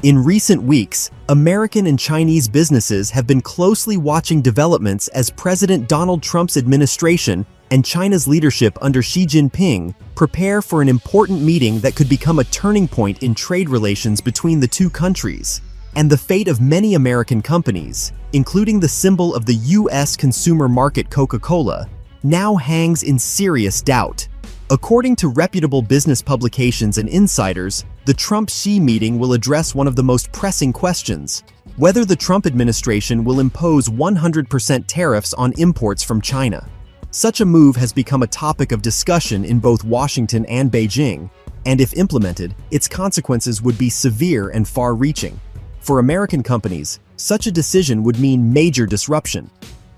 In recent weeks, American and Chinese businesses have been closely watching developments as President Donald Trump's administration and China's leadership under Xi Jinping prepare for an important meeting that could become a turning point in trade relations between the two countries. And the fate of many American companies, including the symbol of the U.S. consumer market Coca-Cola, now hangs in serious doubt. According to reputable business publications and insiders, the Trump-Xi meeting will address one of the most pressing questions: whether the Trump administration will impose 100% tariffs on imports from China. Such a move has become a topic of discussion in both Washington and Beijing, and if implemented, its consequences would be severe and far-reaching. For American companies, such a decision would mean major disruption.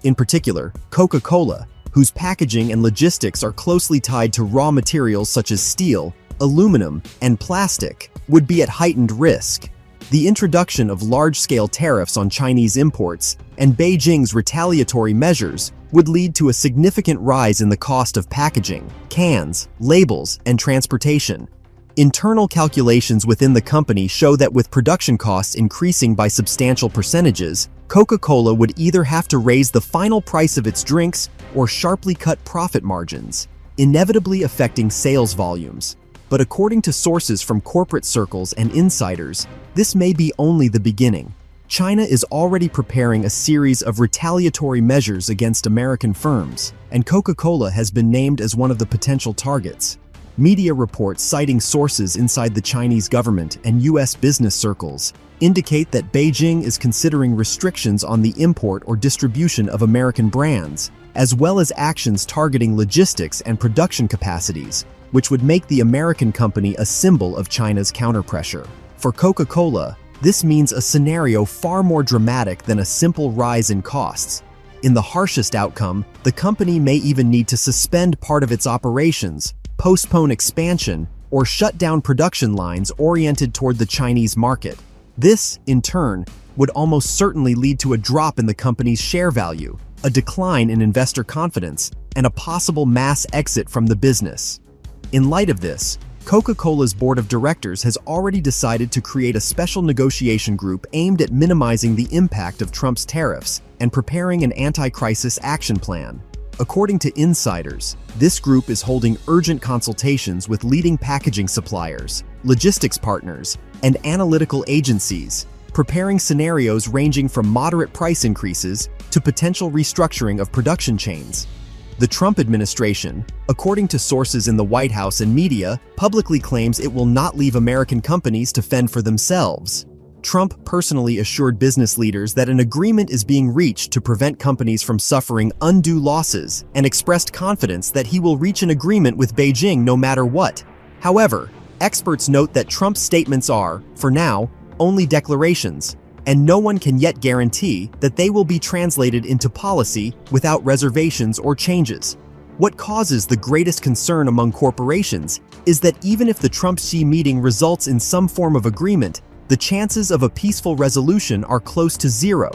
In particular, Coca-Cola, whose packaging and logistics are closely tied to raw materials such as steel, aluminum, and plastic, would be at heightened risk. The introduction of large-scale tariffs on Chinese imports and Beijing's retaliatory measures would lead to a significant rise in the cost of packaging, cans, labels, and transportation. Internal calculations within the company show that with production costs increasing by substantial percentages, Coca-Cola would either have to raise the final price of its drinks or sharply cut profit margins, inevitably affecting sales volumes. But according to sources from corporate circles and insiders, this may be only the beginning. China is already preparing a series of retaliatory measures against American firms, and Coca-Cola has been named as one of the potential targets. Media reports citing sources inside the Chinese government and U.S. business circles indicate that Beijing is considering restrictions on the import or distribution of American brands, as well as actions targeting logistics and production capacities, which would make the American company a symbol of China's counterpressure. For Coca-Cola, this means a scenario far more dramatic than a simple rise in costs. In the harshest outcome, the company may even need to suspend part of its operations, postpone expansion, or shut down production lines oriented toward the Chinese market. This, in turn, would almost certainly lead to a drop in the company's share value, a decline in investor confidence, and a possible mass exit from the business. In light of this, Coca-Cola's board of directors has already decided to create a special negotiation group aimed at minimizing the impact of Trump's tariffs and preparing an anti-crisis action plan. According to insiders, this group is holding urgent consultations with leading packaging suppliers, logistics partners, and analytical agencies, preparing scenarios ranging from moderate price increases to potential restructuring of production chains. The Trump administration, according to sources in the White House and media, publicly claims it will not leave American companies to fend for themselves. Trump personally assured business leaders that an agreement is being reached to prevent companies from suffering undue losses and expressed confidence that he will reach an agreement with Beijing no matter what. However, experts note that Trump's statements are, for now, only declarations, and no one can yet guarantee that they will be translated into policy without reservations or changes. What causes the greatest concern among corporations is that even if the Trump-Xi meeting results in some form of agreement, the chances of a peaceful resolution are close to zero.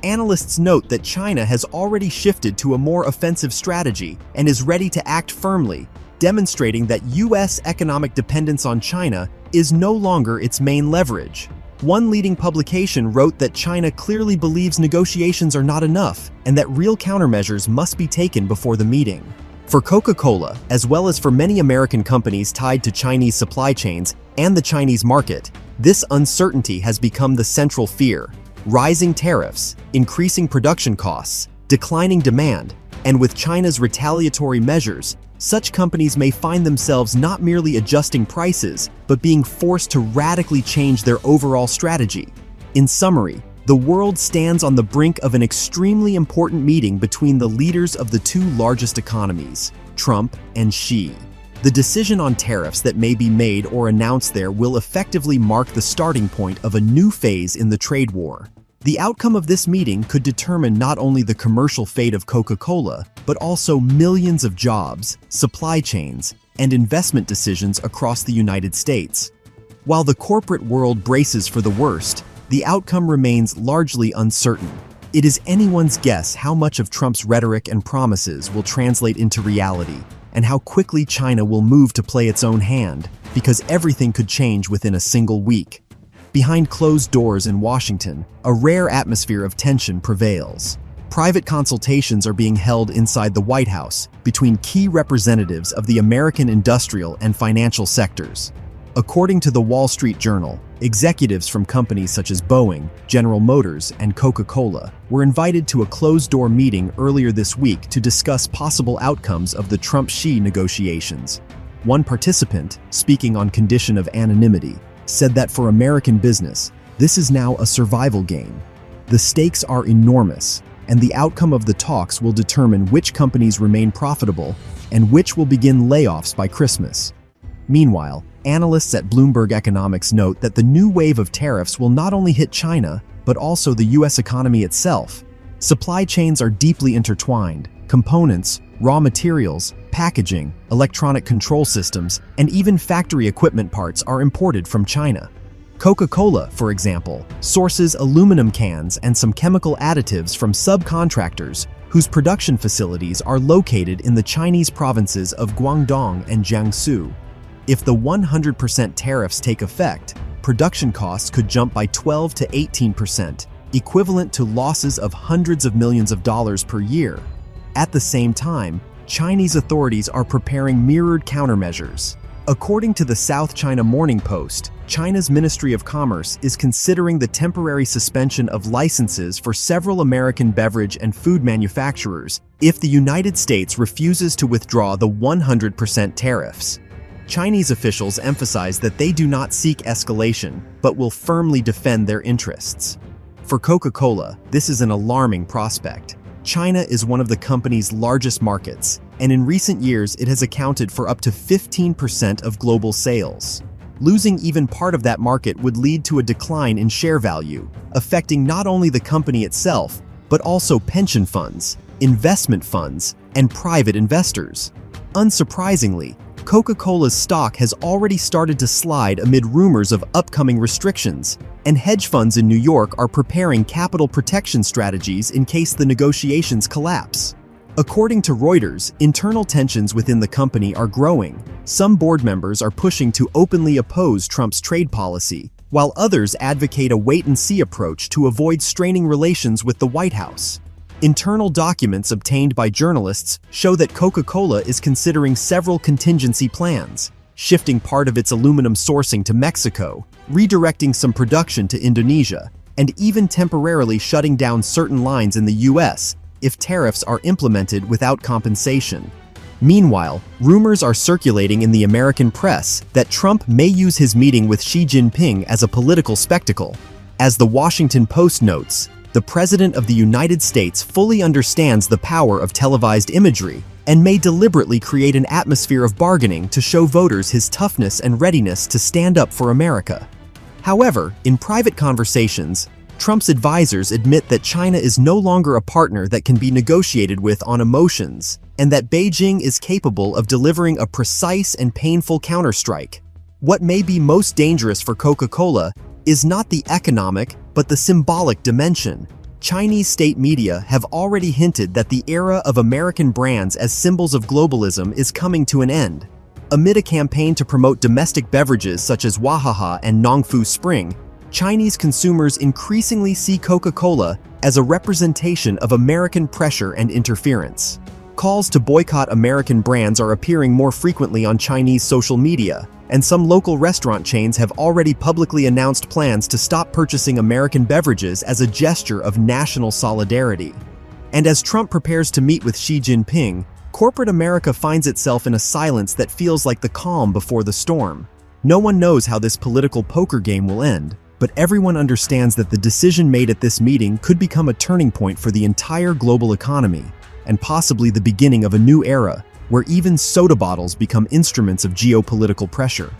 Analysts note that China has already shifted to a more offensive strategy and is ready to act firmly, demonstrating that U.S. economic dependence on China is no longer its main leverage. One leading publication wrote that China clearly believes negotiations are not enough and that real countermeasures must be taken before the meeting. For Coca-Cola, as well as for many American companies tied to Chinese supply chains and the Chinese market, this uncertainty has become the central fear. Rising tariffs, increasing production costs, declining demand, and with China's retaliatory measures, such companies may find themselves not merely adjusting prices, but being forced to radically change their overall strategy. In summary, the world stands on the brink of an extremely important meeting between the leaders of the two largest economies, Trump and Xi. The decision on tariffs that may be made or announced there will effectively mark the starting point of a new phase in the trade war. The outcome of this meeting could determine not only the commercial fate of Coca-Cola, but also millions of jobs, supply chains, and investment decisions across the United States. While the corporate world braces for the worst, the outcome remains largely uncertain. It is anyone's guess how much of Trump's rhetoric and promises will translate into reality, and how quickly China will move to play its own hand, because everything could change within a single week. behind closed doors in Washington, a rare atmosphere of tension prevails. Private consultations are being held inside the White House between key representatives of the American industrial and financial sectors. According to the Wall Street Journal, executives from companies such as Boeing, General Motors, and Coca-Cola were invited to a closed-door meeting earlier this week to discuss possible outcomes of the Trump-Xi negotiations. One participant, speaking on condition of anonymity, said that for American business, this is now a survival game. The stakes are enormous, and the outcome of the talks will determine which companies remain profitable and which will begin layoffs by Christmas. Meanwhile, analysts at Bloomberg Economics note that the new wave of tariffs will not only hit China, but also the U.S. economy itself. Supply chains are deeply intertwined. Components, raw materials, packaging, electronic control systems, and even factory equipment parts are imported from China. Coca-Cola, for example, sources aluminum cans and some chemical additives from subcontractors whose production facilities are located in the Chinese provinces of Guangdong and Jiangsu. If the 100% tariffs take effect, production costs could jump by 12 to 18%, equivalent to losses of hundreds of millions of dollars per year. At the same time, Chinese authorities are preparing mirrored countermeasures. According to the South China Morning Post, China's Ministry of Commerce is considering the temporary suspension of licenses for several American beverage and food manufacturers if the United States refuses to withdraw the 100% tariffs. Chinese officials emphasize that they do not seek escalation, but will firmly defend their interests. For Coca-Cola, this is an alarming prospect. China is one of the company's largest markets, and in recent years it has accounted for up to 15% of global sales. Losing even part of that market would lead to a decline in share value, affecting not only the company itself, but also pension funds, investment funds, and private investors. Unsurprisingly, Coca-Cola's stock has already started to slide amid rumors of upcoming restrictions, and hedge funds in New York are preparing capital protection strategies in case the negotiations collapse. According to Reuters, internal tensions within the company are growing. Some board members are pushing to openly oppose Trump's trade policy, while others advocate a wait-and-see approach to avoid straining relations with the White House. Internal documents obtained by journalists show that Coca-Cola is considering several contingency plans, shifting part of its aluminum sourcing to Mexico, redirecting some production to Indonesia, and even temporarily shutting down certain lines in the U.S. if tariffs are implemented without compensation. Meanwhile, rumors are circulating in the American press that Trump may use his meeting with Xi Jinping as a political spectacle. As the Washington Post notes, the President of the United States fully understands the power of televised imagery and may deliberately create an atmosphere of bargaining to show voters his toughness and readiness to stand up for America. However, in private conversations, Trump's advisors admit that China is no longer a partner that can be negotiated with on emotions, and that Beijing is capable of delivering a precise and painful counterstrike. What may be most dangerous for Coca-Cola is not the economic, but the symbolic dimension. Chinese state media have already hinted that the era of American brands as symbols of globalism is coming to an end. Amid a campaign to promote domestic beverages such as Wahaha and Nongfu Spring, Chinese consumers increasingly see Coca-Cola as a representation of American pressure and interference. Calls to boycott American brands are appearing more frequently on Chinese social media, and some local restaurant chains have already publicly announced plans to stop purchasing American beverages as a gesture of national solidarity. And as Trump prepares to meet with Xi Jinping, corporate America finds itself in a silence that feels like the calm before the storm. No one knows how this political poker game will end, but everyone understands that the decision made at this meeting could become a turning point for the entire global economy, and possibly the beginning of a new era where even soda bottles become instruments of geopolitical pressure.